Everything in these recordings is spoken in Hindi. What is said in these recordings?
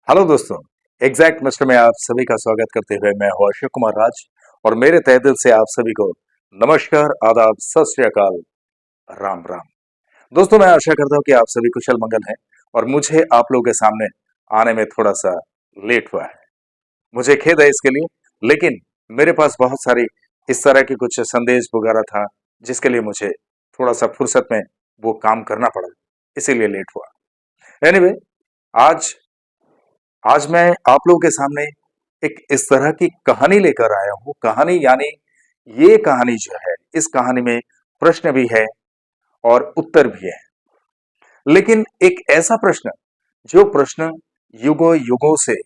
हेलो दोस्तों। एग्जैक्ट मिस्टर में आप सभी का स्वागत करते हुए मैं हूं अशोक कुमार राज और मेरे तहे दिल से आप सभी को नमस्कार, आदाब, सत श्री अकाल, राम राम। दोस्तों, मैं आशा करता हूं कि आप सभी कुशल मंगल हैं और मुझे आप लोगों के सामने आने में थोड़ा सा लेट हुआ है। मुझे खेद है इसके लिए, लेकिन मेरे पास बहुत सारी इस तरह के कुछ संदेश वगैरह था जिसके लिए मुझे थोड़ा सा फुर्सत में वो काम करना पड़ा, इसीलिए लेट हुआ। एनीवे, आज आज मैं आप लोगों के सामने एक इस तरह की कहानी लेकर आया हूं। कहानी यानी ये कहानी जो है, इस कहानी में प्रश्न भी है और उत्तर भी है। लेकिन एक ऐसा प्रश्न, जो प्रश्न युगों युगों से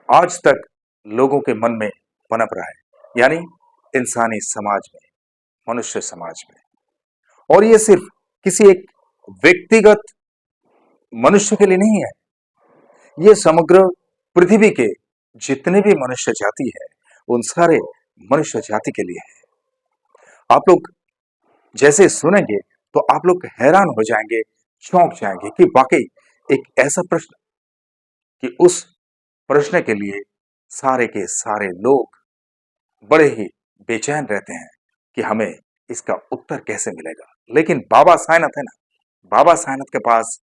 आज तक लोगों के मन में पनप रहा है, यानी इंसानी समाज में, मनुष्य समाज में। और ये सिर्फ किसी एक व्यक्तिगत मनुष्य के लिए नहीं है, ये समग्र पृथ्वी के जितने भी मनुष्य जाति है, उन सारे मनुष्य जाति के लिए है। आप लोग जैसे सुनेंगे तो आप लोग हैरान हो जाएंगे, चौंक जाएंगे कि वाकई एक ऐसा प्रश्न कि उस प्रश्न के लिए सारे के सारे लोग बड़े ही बेचैन रहते हैं कि हमें इसका उत्तर कैसे मिलेगा। लेकिन बाबा साइनाथ है ना, बाबा साइनाथ के पास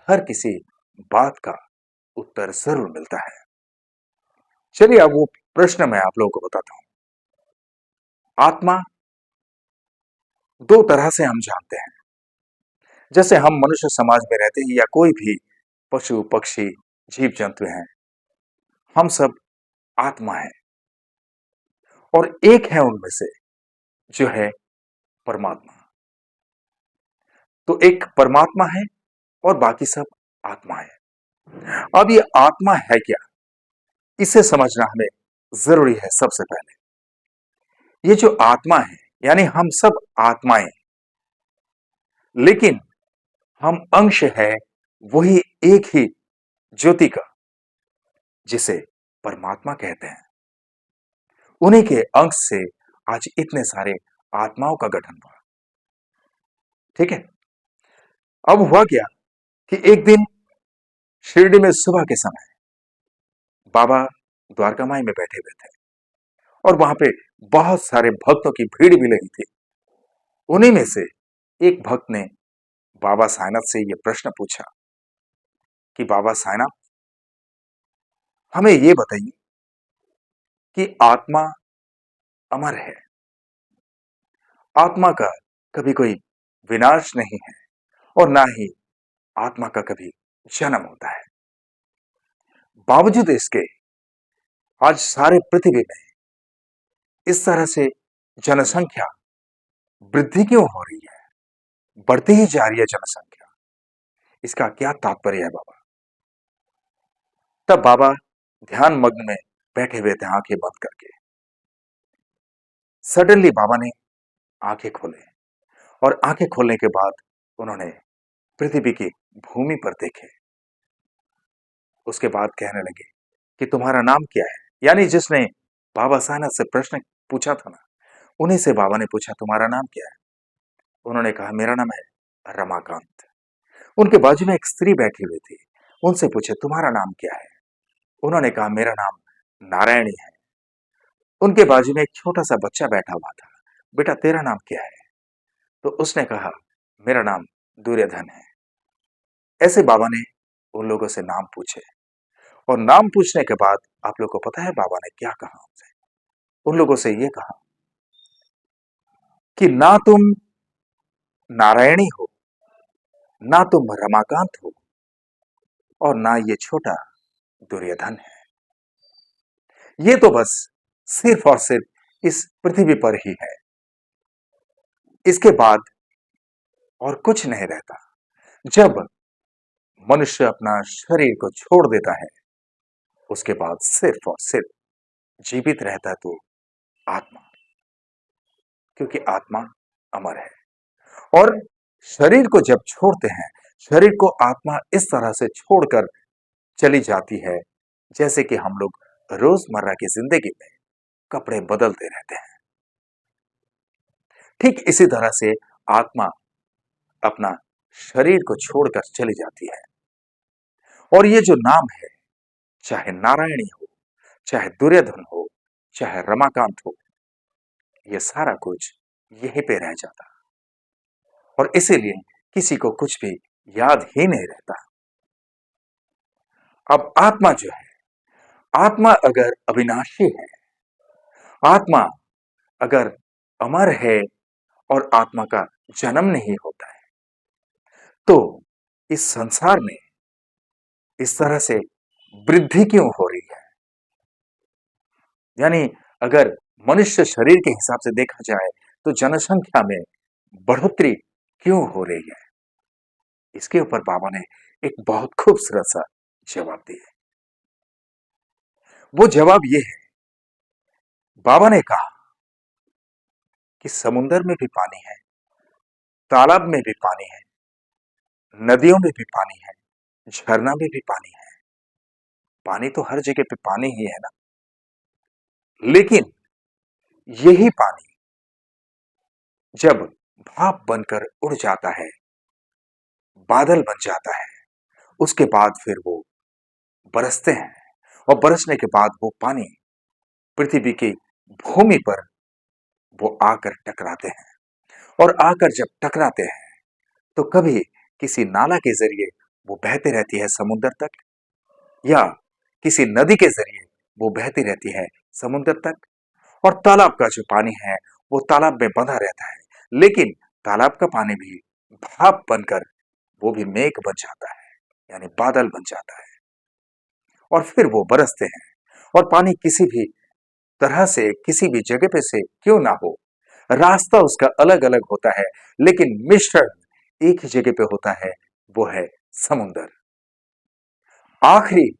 हर किसी बात का उत्तर जरूर मिलता है। चलिए, अब वो प्रश्न मैं आप लोगों को बताता हूं। आत्मा दो तरह से हम जानते हैं। जैसे हम मनुष्य समाज में रहते हैं या कोई भी पशु पक्षी जीव जंतु हैं, हम सब आत्मा है। और एक है उनमें से जो है परमात्मा। तो एक परमात्मा है और बाकी सब आत्मा है। अब ये आत्मा है क्या, इसे समझना हमें जरूरी है। सबसे पहले ये जो आत्मा है, यानी हम सब आत्माएं, लेकिन हम अंश है वही एक ही ज्योति का, जिसे परमात्मा कहते हैं। उन्हीं के अंश से आज इतने सारे आत्माओं का गठन हुआ। ठीक है। अब हुआ क्या कि एक दिन शिरडी में सुबह के समय बाबा द्वारका माई में बैठे हुए थे और वहां पे बहुत सारे भक्तों की भीड़ भी लगी थी। उन्हीं में से एक भक्त ने बाबा साईनाथ से यह प्रश्न पूछा कि बाबा साईनाथ, हमें यह बताइए कि आत्मा अमर है, आत्मा का कभी कोई विनाश नहीं है और ना ही आत्मा का कभी जन्म होता है। बावजूद इसके आज सारे पृथ्वी में इस तरह से जनसंख्या वृद्धि क्यों हो रही है, बढ़ती ही जा रही है जनसंख्या। इसका क्या तात्पर्य है बाबा? तब बाबा ध्यान मग्न में बैठे हुए थे, आंखें बंद करके। सडनली बाबा ने आंखें खोले और आंखें खोलने के बाद उन्होंने पृथ्वी की भूमि पर देखे। उसके बाद कहने लगे कि तुम्हारा नाम क्या है? यानी जिसने बाबा साईनाथ से प्रश्न पूछा था ना, उन्हीं से बाबा ने पूछा तुम्हारा नाम क्या है? उन्होंने कहा मेरा नाम है रमाकांत। उनके बाजू में एक स्त्री बैठी हुई थी, उनसे पूछे तुम्हारा नाम क्या है? उन्होंने कहा मेरा नाम नारायणी है। उनके बाजू में एक छोटा सा बच्चा बैठा हुआ था, बेटा तेरा नाम क्या है? तो उसने कहा मेरा नाम दुर्योधन है। ऐसे बाबा ने उन लोगों से नाम पूछे और नाम पूछने के बाद आप लोग को पता है बाबा ने क्या कहा उनसे? उन लोगों से ये कहा कि ना तुम नारायणी हो, ना तुम रमाकांत हो और ना ये छोटा दुर्योधन है। ये तो बस सिर्फ और सिर्फ इस पृथ्वी पर ही है। इसके बाद और कुछ नहीं रहता। जब मनुष्य अपना शरीर को छोड़ देता है, उसके बाद सिर्फ और सिर्फ जीवित रहता है तो आत्मा, क्योंकि आत्मा अमर है। और शरीर को जब छोड़ते हैं, शरीर को आत्मा इस तरह से छोड़कर चली जाती है जैसे कि हम लोग रोजमर्रा की जिंदगी में कपड़े बदलते रहते हैं। ठीक इसी तरह से आत्मा अपना शरीर को छोड़कर चली जाती है। और ये जो नाम है, चाहे नारायणी हो, चाहे दुर्योधन हो, चाहे रमाकांत हो, ये सारा कुछ यहीं पे रह जाता और इसीलिए किसी को कुछ भी याद ही नहीं रहता। अब आत्मा जो है, आत्मा अगर अविनाशी है, आत्मा अगर अमर है और आत्मा का जन्म नहीं होता है, तो इस संसार में इस तरह से वृद्धि क्यों हो रही है? यानी अगर मनुष्य शरीर के हिसाब से देखा जाए तो जनसंख्या में बढ़ोतरी क्यों हो रही है? इसके ऊपर बाबा ने एक बहुत खूबसूरत सा जवाब दिया। वो जवाब ये है, बाबा ने कहा कि समुंदर में भी पानी है, तालाब में भी पानी है, नदियों में भी पानी है, झरना में भी पानी है। पानी तो हर जगह पे पानी ही है ना। लेकिन यही पानी जब भाप बनकर उड़ जाता है, बादल बन जाता है, उसके बाद फिर वो बरसते हैं और बरसने के बाद वो पानी पृथ्वी की भूमि पर वो आकर टकराते हैं और आकर जब टकराते हैं तो कभी किसी नाला के जरिए वो बहती रहती है समुद्र तक, या किसी नदी के जरिए वो बहती रहती है समुद्र तक। और तालाब का जो पानी है वो तालाब में बंधा रहता है, लेकिन तालाब का पानी भी भाप बनकर वो भी मेघ बन जाता है, यानी बादल बन जाता है और फिर वो बरसते हैं। और पानी किसी भी तरह से किसी भी जगह पे से क्यों ना हो, रास्ता उसका अलग अलग होता है, लेकिन मिश्रण एक ही जगह पे होता है, वो है समुंदर। आखिरी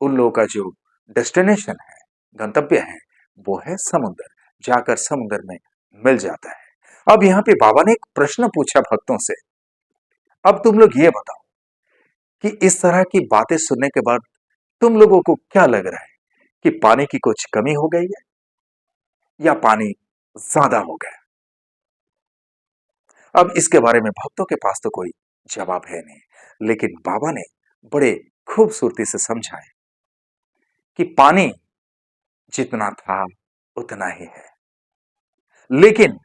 उन लोगों का जो डेस्टिनेशन है, गंतव्य है, वो है समुंदर। जाकर समुंदर में मिल जाता है। अब यहाँ पे बाबा ने एक प्रश्न पूछा भक्तों से, अब तुम लोग ये बताओ कि इस तरह की बातें सुनने के बाद तुम लोगों को क्या लग रहा है कि पानी की कुछ कमी हो गई है या पानी ज्यादा हो गया? अब इसके बारे में भक्तों के पास तो कोई जवाब है नहीं, लेकिन बाबा ने बड़े खूबसूरती से समझाया कि पानी जितना था उतना ही है। लेकिन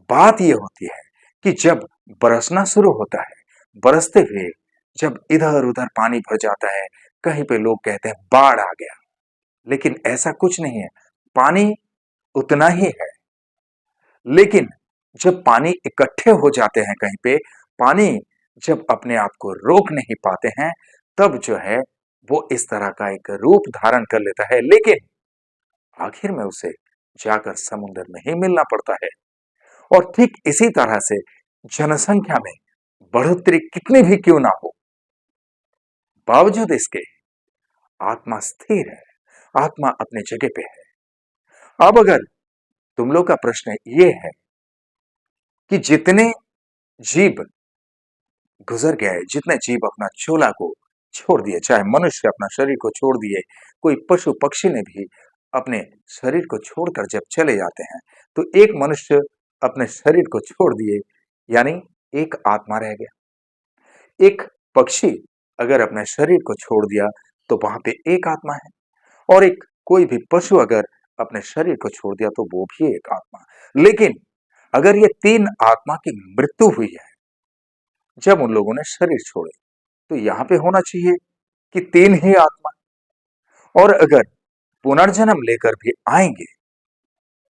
बात यह होती है कि जब बरसना शुरू होता है, बरसते हुए जब इधर उधर पानी भर जाता है, कहीं पे लोग कहते हैं बाढ़ आ गया, लेकिन ऐसा कुछ नहीं है। पानी उतना ही है, लेकिन जब पानी इकट्ठे हो जाते हैं कहीं पे, पानी जब अपने आप को रोक नहीं पाते हैं, तब जो है वो इस तरह का एक रूप धारण कर लेता है, लेकिन आखिर में उसे जाकर समुद्र में ही मिलना पड़ता है। और ठीक इसी तरह से जनसंख्या में बढ़ोतरी कितनी भी क्यों ना हो, बावजूद इसके आत्मा स्थिर है, आत्मा अपने जगह पे है। अब अगर तुम लोग का प्रश्न ये है कि जितने जीव गुजर गए, जितने जीव अपना चोला को छोड़ दिए, चाहे मनुष्य अपना शरीर को छोड़ दिए, कोई पशु पक्षी ने भी अपने शरीर को छोड़कर जब चले जाते हैं, तो एक मनुष्य अपने शरीर को छोड़ दिए, यानी एक आत्मा रह गया। एक पक्षी अगर अपने शरीर को छोड़ दिया तो वहां पे एक आत्मा है, और एक कोई भी पशु अगर अपने शरीर को छोड़ दिया तो वो भी एक आत्मा। लेकिन अगर ये तीन आत्मा की मृत्यु हुई है जब उन लोगों ने शरीर छोड़े, तो यहां पे होना चाहिए कि तीन ही आत्मा। और अगर पुनर्जन्म लेकर भी आएंगे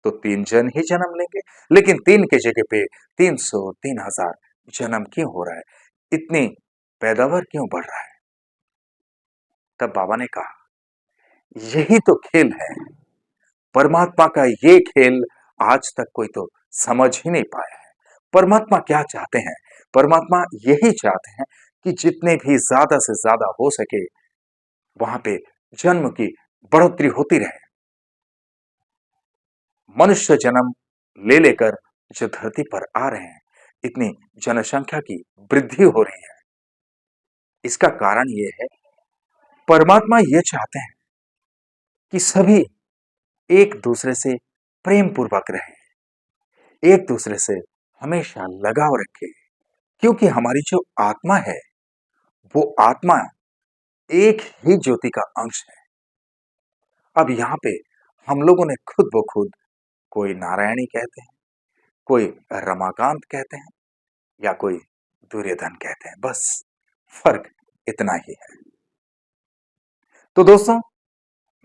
तो तीन जन ही जन्म लेंगे, लेकिन तीन के जगह पे 300 3000 जन्म क्यों हो रहा है? इतनी पैदावार क्यों बढ़ रहा है? तब बाबा ने कहा, यही तो खेल है परमात्मा का। ये खेल आज तक कोई तो समझ ही नहीं पाया है। परमात्मा क्या चाहते हैं? परमात्मा यही चाहते हैं कि जितने भी ज्यादा से ज्यादा हो सके वहां पे जन्म की बढ़ोतरी होती रहे। मनुष्य जन्म ले लेकर जो धरती पर आ रहे हैं, इतनी जनसंख्या की वृद्धि हो रही है, इसका कारण यह है, परमात्मा यह चाहते हैं कि सभी एक दूसरे से प्रेम पूर्वक रहे, एक दूसरे से हमेशा लगाव रखे। क्योंकि हमारी जो आत्मा है, वो आत्मा एक ही ज्योति का अंश है। अब यहाँ पे हम लोगों ने खुद ब खुद कोई नारायणी कहते हैं, कोई रमाकांत कहते हैं या कोई दुर्योधन कहते हैं, बस फर्क इतना ही है। तो दोस्तों,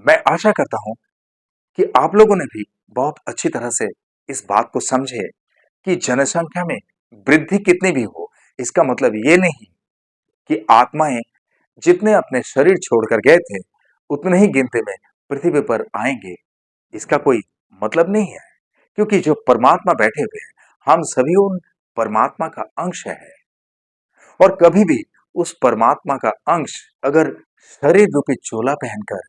मैं आशा करता हूं कि आप लोगों ने भी बहुत अच्छी तरह से इस बात को समझे कि जनसंख्या में वृद्धि कितनी भी हो, इसका मतलब ये नहीं कि आत्माएं जितने अपने शरीर छोड़कर गए थे उतने ही गिनती में पृथ्वी पर आएंगे, इसका कोई मतलब नहीं है। क्योंकि जो परमात्मा बैठे हुए हैं, हम सभी उन परमात्मा का अंश है। और कभी भी उस परमात्मा का अंश अगर शरीर रूपी चोला पहनकर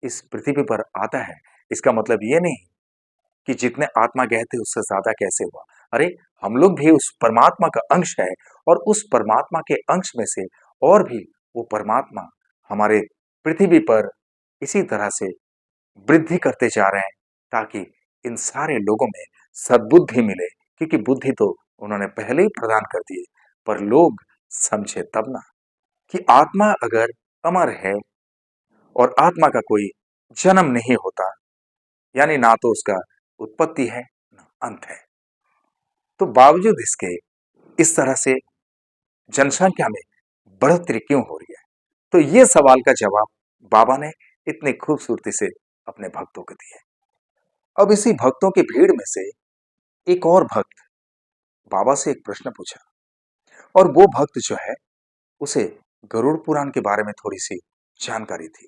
इस पृथ्वी पर आता है, इसका मतलब ये नहीं कि जितने आत्मा गए थे उससे ज्यादा कैसे हुआ। अरे, हम लोग भी उस परमात्मा का अंश है और उस परमात्मा के अंश में से और भी वो परमात्मा हमारे पृथ्वी पर इसी तरह से वृद्धि करते जा रहे हैं ताकि इन सारे लोगों में सद्बुद्धि मिले। क्योंकि बुद्धि तो उन्होंने पहले ही प्रदान कर दी है, पर लोग समझे तब ना कि आत्मा अगर अमर है और आत्मा का कोई जन्म नहीं होता, यानी ना तो उसका उत्पत्ति है ना अंत है, तो बावजूद इसके इस तरह से जनसंख्या में बढ़ोतरी क्यों हो रही है? तो ये सवाल का जवाब बाबा ने इतनी खूबसूरती से अपने भक्तों को दिया। अब इसी भक्तों की भीड़ में से एक और भक्त बाबा से एक प्रश्न पूछा, और वो भक्त जो है उसे गरुड़ पुराण के बारे में थोड़ी सी जानकारी थी।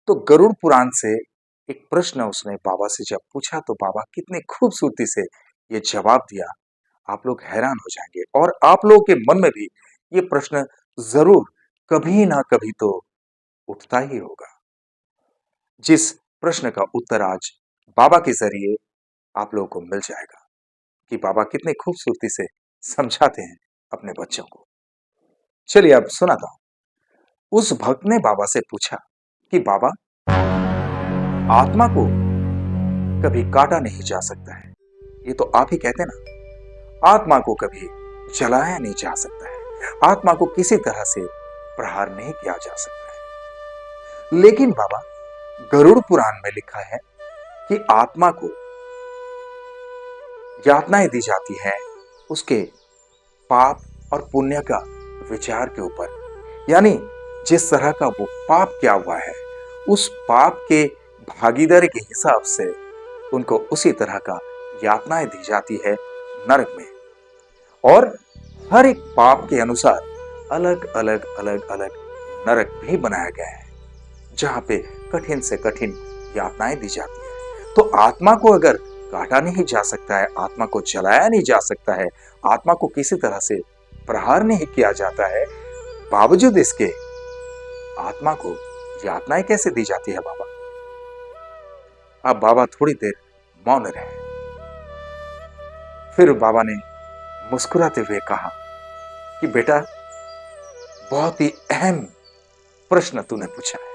तो गरुड़ पुराण से एक प्रश्न उसने बाबा से जब पूछा तो बाबा कितनी खूबसूरती से ये जवाब दिया, आप लोग हैरान हो जाएंगे और आप लोगों के मन में भी ये प्रश्न जरूर कभी ना कभी तो उठता ही होगा, जिस प्रश्न का उत्तर आज बाबा के जरिए आप लोगों को मिल जाएगा कि बाबा कितनी खूबसूरती से समझाते हैं अपने बच्चों को। चलिए अब सुनाता हूं। उस भक्त ने बाबा से पूछा कि बाबा, आत्मा को कभी काटा नहीं जा सकता है, ये तो आप ही कहते ना। आत्मा को कभी जलाया नहीं जा सकता है, आत्मा को किसी तरह से प्रहार नहीं किया जा सकता है। लेकिन बाबा, गरुड़ पुराण में लिखा है कि आत्मा को यातनाएं दी जाती है उसके पाप और पुण्य का विचार के ऊपर, यानी जिस तरह का वो पाप किया हुआ है उस पाप के भागीदारी के हिसाब से उनको उसी तरह का यातनाएं दी जाती है नरक में। और हर एक पाप के अनुसार अलग अलग अलग अलग नरक भी बनाया गया है जहां पे कठिन से कठिन यातनाएं दी जाती है। तो आत्मा को अगर काटा नहीं जा सकता है, आत्मा को जलाया नहीं जा सकता है, आत्मा को किसी तरह से प्रहार नहीं किया जाता है, बावजूद इसके आत्मा को यातनाएं कैसे दी जाती है बाबा? अब बाबा थोड़ी देर मौन रहे, फिर बाबा ने मुस्कुराते हुए कहा कि बेटा, बहुत ही अहम प्रश्न तूने पूछा है,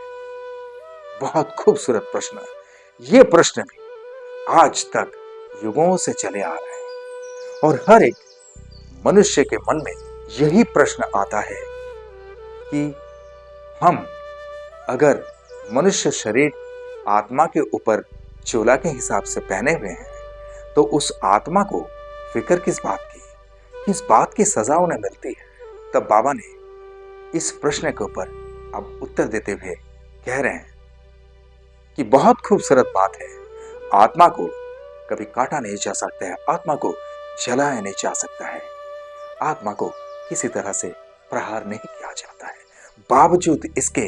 बहुत खूबसूरत प्रश्न है। ये प्रश्न भी आज तक युगों से चले आ रहे हैं और हर एक मनुष्य के मन में यही प्रश्न आता है कि हम अगर मनुष्य शरीर आत्मा के ऊपर चोला के हिसाब से पहने हुए हैं तो उस आत्मा को फिक्र किस बात की, किस बात की सजा उन्हें मिलती है? तब बाबा ने इस प्रश्न के ऊपर अब उत्तर देते हुए कह रहे हैं कि बहुत खूबसूरत बात है, आत्मा को कभी काटा नहीं जा सकता है, आत्मा को जलाया नहीं जा सकता है, आत्मा को किसी तरह से प्रहार नहीं किया जाता है। बावजूद इसके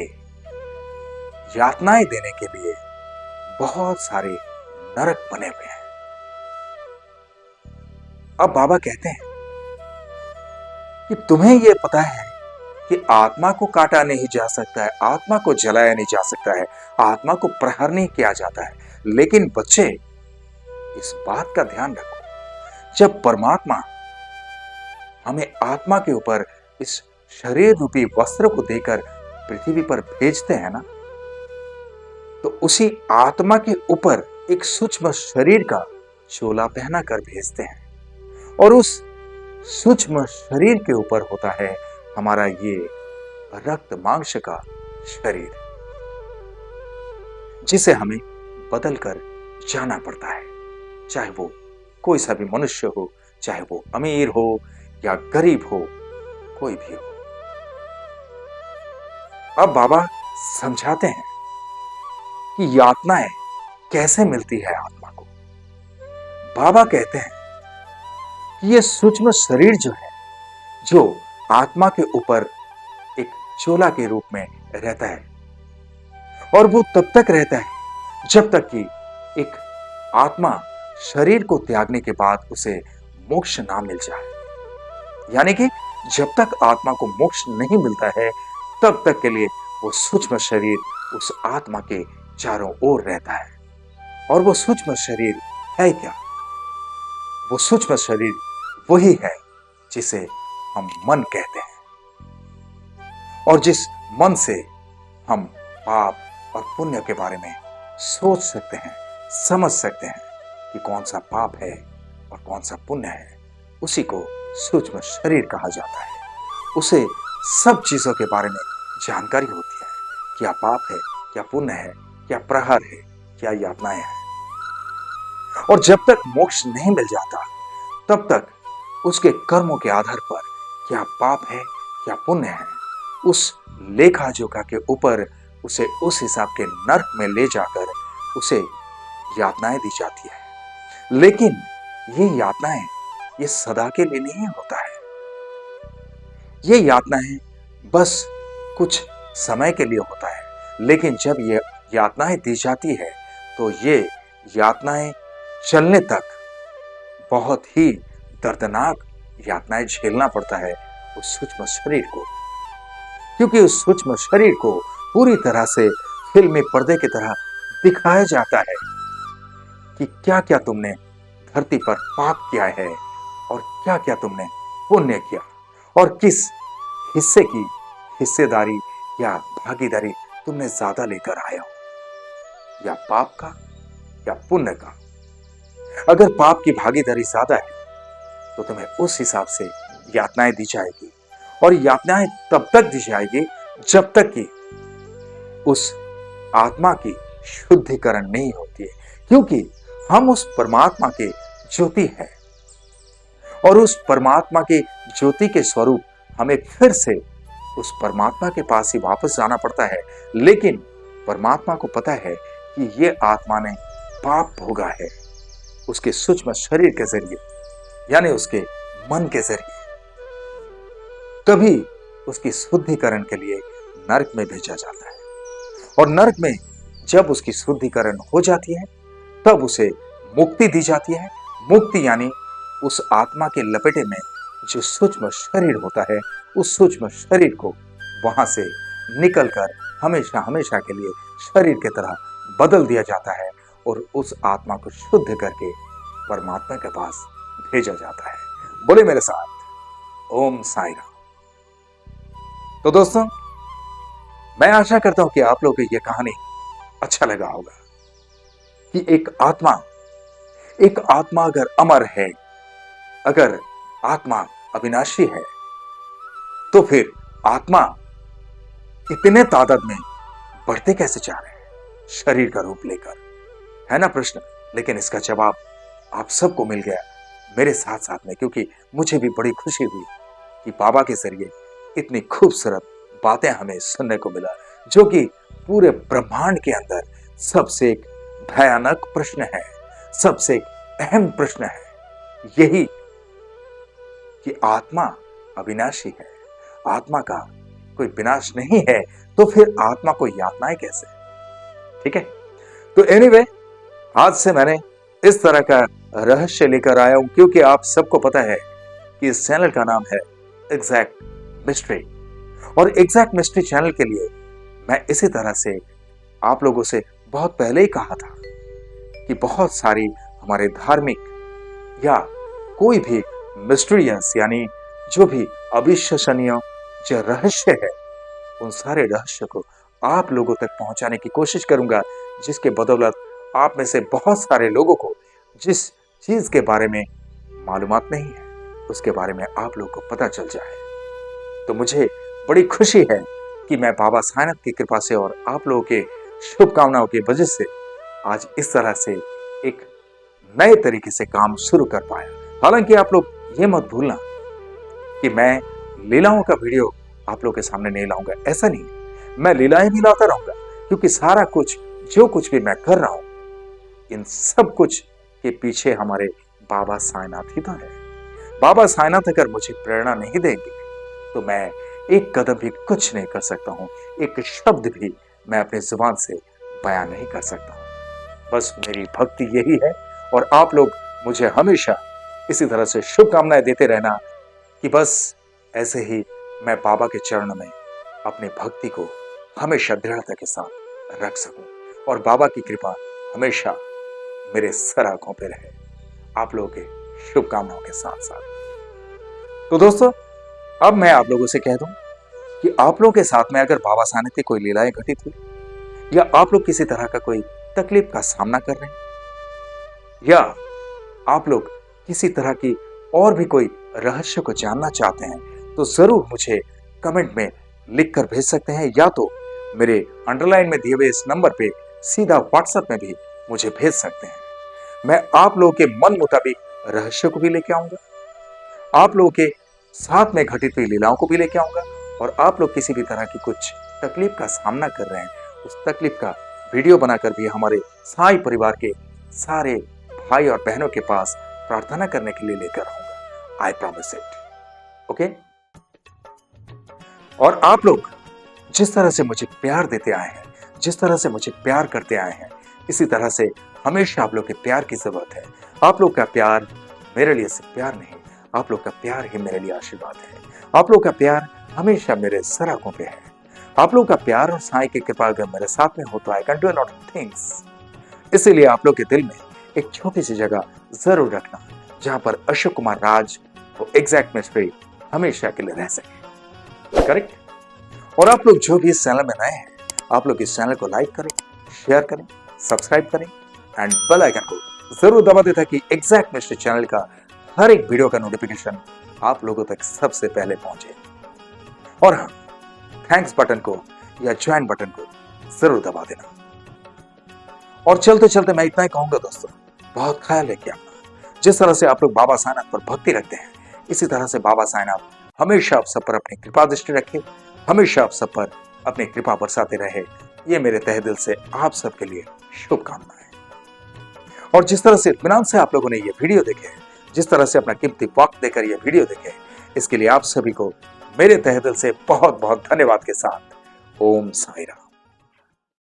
यातनाएं देने के लिए बहुत सारे नरक बने हुए हैं। अब बाबा कहते हैं कि तुम्हें यह पता है कि आत्मा को काटा नहीं जा सकता है, आत्मा को जलाया नहीं जा सकता है, आत्मा को प्रहार नहीं किया जाता है, लेकिन बच्चे इस बात का ध्यान रखो, जब परमात्मा हमें आत्मा के ऊपर इस शरीर रूपी वस्त्र को देकर पृथ्वी पर भेजते हैं ना, तो उसी आत्मा के ऊपर एक सूक्ष्म शरीर का चोला पहना कर भेजते हैं और उस सूक्ष्म शरीर के ऊपर होता है हमारा ये रक्त मांस का शरीर, जिसे हमें बदल कर जाना पड़ता है, चाहे वो कोई सा भी मनुष्य हो, चाहे वो अमीर हो या गरीब हो, कोई भी हो। अब बाबा समझाते हैं कि यातनाएं कैसे मिलती है आत्मा को। बाबा कहते हैं कि ये सूक्ष्म शरीर जो है, जो आत्मा के ऊपर एक चोला के रूप में रहता है, और वो तब तक रहता है जब तक कि एक आत्मा शरीर को त्यागने के बाद उसे मोक्ष ना मिल जाए। यानी कि जब तक आत्मा को मोक्ष नहीं मिलता है, तब तक के लिए वो सूक्ष्म शरीर उस आत्मा के चारों ओर रहता है। और वो सूक्ष्म शरीर है क्या? वो सूक्ष्म शरीर वही है जिसे हम मन कहते हैं, और जिस मन से हम पाप और पुण्य के बारे में सोच सकते हैं, समझ सकते हैं कि कौन सा पाप है और कौन सा पुण्य है, उसी को सूक्ष्म शरीर कहा जाता है। उसे सब चीजों के बारे में जानकारी होती है, क्या पाप है, क्या पुण्य है, क्या प्रहार है, क्या यातनाएं हैं। और जब तक मोक्ष नहीं मिल जाता, तब तक उसके कर्मों के आधार पर क्या पाप है, क्या पुण्य है, उस लेखा जोखा के ऊपर उसे उस हिसाब के नरक में ले जाकर उसे यातनाएं दी जाती है। लेकिन ये यातनाएं, ये सदा के लिए नहीं होता है। ये यातनाएं बस कुछ समय के लिए होता है। लेकिन जब ये यातनाएं दी जाती है, तो ये यातनाएं चलने तक बहुत ही दर्दनाक यातनाएं झेलना पड़ता है उस सूक्ष्म शरीर को। क्योंकि उस सूक्ष्म शरीर को पूरी तरह से फिल्मी पर्दे की तरह दिखाया जाता है कि क्या क्या तुमने धरती पर पाप किया है और क्या क्या तुमने पुण्य किया, और किस हिस्से की हिस्सेदारी या भागीदारी तुमने ज्यादा लेकर आए हो, या पाप का या पुण्य का। अगर पाप की भागीदारी ज्यादा है तो तुम्हें उस हिसाब से यातनाएं दी जाएगी, और यातनाएं तब तक दी जाएगी जब तक कि उस आत्मा की शुद्धिकरण नहीं होती है। क्योंकि हम उस परमात्मा के ज्योति हैं, और उस परमात्मा के ज्योति के स्वरूप हमें फिर से उस परमात्मा के पास ही वापस जाना पड़ता है। लेकिन परमात्मा को पता है कि ये आत्मा ने पाप भोगा है उसके सूक्ष्म शरीर के जरिए, यानी उसके मन के जरिए। तभी उसकी शुद्धिकरण के लिए नरक में भेजा जाता है, और नरक में जब उसकी शुद्धिकरण हो जाती है, तब उसे मुक्ति दी जाती है। मुक्ति यानी उस आत्मा के लपेटे में जो सूक्ष्म शरीर होता है, उस सूक्ष्म शरीर को वहां से निकलकर हमेशा हमेशा के लिए शरीर की तरह बदल दिया जाता है, और उस आत्मा को शुद्ध करके परमात्मा के पास भेजा जाता है। बोले मेरे साथ, ओम साई राम। तो दोस्तों, मैं आशा करता हूं कि आप लोगों को यह कहानी अच्छा लगा होगा कि एक आत्मा अगर अमर है, अगर आत्मा अविनाशी है, तो फिर आत्मा इतने तादाद में बढ़ते कैसे जा रहे हैं शरीर का रूप लेकर, है ना प्रश्न। लेकिन इसका जवाब आप सबको मिल गया मेरे साथ साथ में, क्योंकि मुझे भी बड़ी खुशी हुई कि बाबा के जरिए इतनी खूबसूरत बातें हमें सुनने को मिला, जो कि पूरे ब्रह्मांड के अंदर सबसे एक भयानक प्रश्न है, सबसे एक अहम प्रश्न है, यही कि आत्मा अविनाशी है, आत्मा का कोई विनाश नहीं है, तो फिर आत्मा को यातनाएं कैसे। ठीक है, तो एनीवे, आज से मैंने इस तरह का रहस्य लेकर आया हूं, क्योंकि आप सबको पता है कि इस चैनल का नाम है एग्जैक्ट मिस्ट्री, और एग्जैक्ट मिस्ट्री चैनल के लिए मैं इसी तरह से आप लोगों से बहुत पहले ही कहा था कि बहुत सारी हमारे धार्मिक या कोई भी मिस्ट्रियस, यानी जो भी अविश्वसनीय जो रहस्य है, उन सारे रहस्य को आप लोगों तक पहुंचाने की कोशिश करूंगा, जिसके बदौलत आप में से बहुत सारे लोगों को जिस चीज के बारे में मालूमात नहीं है, उसके बारे में आप लोगों को पता चल जाए। तो मुझे बड़ी खुशी है कि मैं बाबा साईनाथ की कृपा से और आप लोगों के शुभकामनाओं की वजह से आज इस तरह से एक नए तरीके से काम शुरू कर पाया। हालांकि आप लोग ये मत भूलना कि मैं लीलाओं का वीडियो आप लोग के सामने नहीं लाऊंगा, ऐसा नहीं, मैं लीलाएं भी लाता रहूंगा, क्योंकि सारा कुछ जो कुछ भी मैं कर रहा हूं इन सब कुछ के पीछे हमारे बाबा साईनाथ ही तो है। बाबा साईनाथ अगर मुझे प्रेरणा नहीं देंगे तो मैं एक कदम भी कुछ नहीं कर सकता हूं, एक शब्द भी मैं अपनी जुबान से बयान नहीं कर सकता हूं। बस मेरी भक्ति यही है और आप लोग मुझे हमेशा इसी तरह से शुभकामनाएं देते रहना कि बस ऐसे ही मैं बाबा के चरणों में अपनी भक्ति को हमेशा दृढ़ता के साथ रख सकूं और बाबा की कृपा हमेशा मेरे सर आंखों पे रहे, आप लोगों के शुभकामनाओं के साथ साथ। तो दोस्तों, अब मैं आप लोगों से कह दूं कि आप लोगों के साथ में अगर बाबा साईनाथ की कोई लीलाएं घटित हुई या आप लोग किसी तरह का कोई तकलीफ का सामना कर रहे हैं या आप लोग किसी तरह की और भी कोई रहस्य को जानना चाहते हैं तो जरूर मुझे कमेंट में लिख कर भेज सकते हैं, या तो मेरे अंडरलाइन में दिए हुए इस नंबर पे सीधा व्हाट्सएप में भी मुझे भेज सकते हैं। मैं आप लोगों के मन मुताबिक रहस्य को भी लेके आऊंगा, आप लोगों के साथ में घटित हुई लीलाओं को भी लेके आऊंगा, और आप लोग किसी भी तरह की कुछ तकलीफ का सामना कर रहे हैं उस तकलीफ का वीडियो बनाकर भी हमारे साई परिवार के सारे भाई और बहनों के पास प्रार्थना करने के लिए लेकर आऊंगा। I promise it. ओके। और आप लोग जिस तरह से मुझे प्यार देते आए हैं, जिस तरह से मुझे प्यार करते आए हैं, इसी तरह से हमेशा आप लोग के प्यार की जरूरत है। आप लोग का प्यार मेरे लिए सिर्फ प्यार नहीं, आप लोग का प्यार ही मेरे लिए आशीर्वाद है। आप लोग का प्यार हमेशा मेरे सर आंखों पे है। आप लोग का प्यार और साईं की कृपा अगर मेरे साथ में हो तो I can do a lot of things. इसीलिए आप लोग के दिल में एक छोटी सी जगह जरूर रखना जहां पर अशोक कुमार राज वो एग्जैक्ट मिस्ट्री हमेशा के लिए रह सके। करेक्ट। और आप लोग जो भी इस चैनल में नए हैं, आप लोग इस चैनल को लाइक करें, शेयर करें, सब्सक्राइब करें एंड बेल आइकन को जरूर दबा दें ताकि एग्जैक्ट मिस्ट्री चैनल का हर एक वीडियो का नोटिफिकेशन आप लोगों तक सबसे पहले पहुंचे। और हाँ, थैंक्स बटन को या ज्वाइन बटन को जरूर दबा देना। और चलते चलते मैं इतना ही कहूंगा दोस्तों, बहुत ख्याल रखिए अपना। जिस तरह से आप लोग बाबा साईनाथ पर भक्ति रखते हैं, इसी तरह से बाबा साईनाथ हमेशा आप सब पर अपनी कृपा दृष्टि रखे, हमेशा आप सब पर अपनी कृपा बरसाते रहे। ये मेरे तहे दिल से आप सबके लिए शुभकामनाएं। और जिस तरह से इत्मीनान से आप लोगों ने ये वीडियो देखे, जिस तरह से अपना कीमती वक्त देकर ये वीडियो देखे, इसके लिए आप सभी को मेरे तहे दिल से बहुत बहुत धन्यवाद के साथ ओम साईं राम।